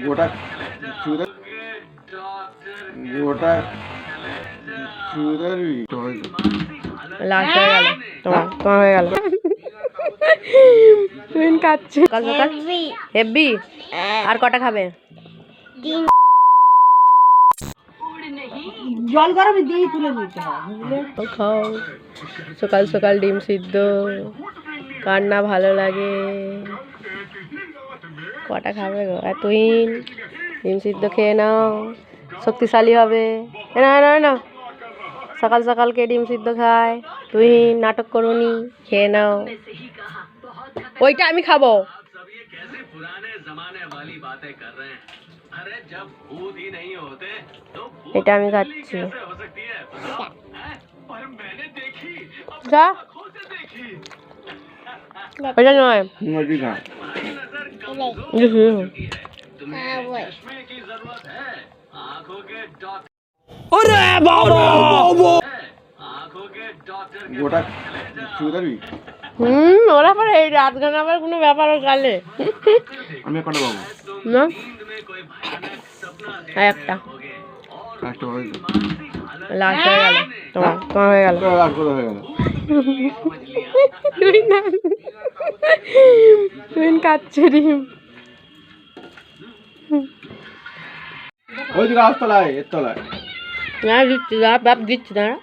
গোটা চুরা গোটা চুরারি লাস্ট হয়ে গেল তোমার হয়ে গেল তুমি খাচ্ছো সকাল সকাল হেভি আর কটা খাবে জল গরমে দিয়ে তুলে দিতে হয় খাও সকাল সকাল ডিম সিদ্ধ কার না ভালো লাগে কটা খাবে গো এতদিন ডিম সিদ্ধ খেয়ে নাও শক্তিশালী হবে না না না সকাল সকাল কে ডিম সিদ্ধ খায় তুই নাটক করুনি খেয়ে নাও ওইটা আমি খাবো এটা আমি খাচ্ছি যা ওইটা নয় গোটা চুরারি ওরা পরে এই রাত গান আবার কোনো ব্যাপার গালে আমি কটা পাবো না একটা লাস্ট হয়ে গেল তোমার হয়ে গেল হয়ে গেল তুই খাচ্ছো ডিম ওই দিকে তলায় এর তলায় না দিচ্ছি বাপ দিচ্ছি দাঁড়া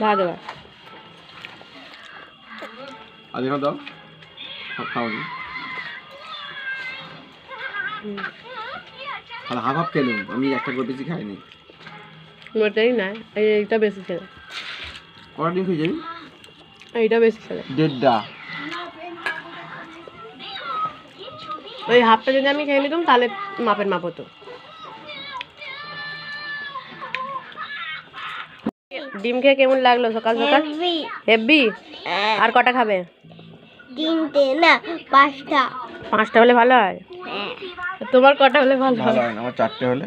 দাও আর এখানে দাও খাওয়া আর হাফ হাফ খেলাম আমি একটা করে বেশি খাইনি মোটেই না এইটা বেশি ছিল কটা ডিম খেয়ে যাবি এইটা বেশি ছিল দেড়টা ওই হাফটা যদি আমি খেয়ে নিতাম তাহলে মাপের মাপ হতো ডিম খেয়ে কেমন লাগলো সকাল সকাল হেভি আর কটা খাবে তিনটে না পাঁচটা পাঁচটা হলে ভালো হয় তোমার কটা হলে ভালো হয় আমার চারটে হলে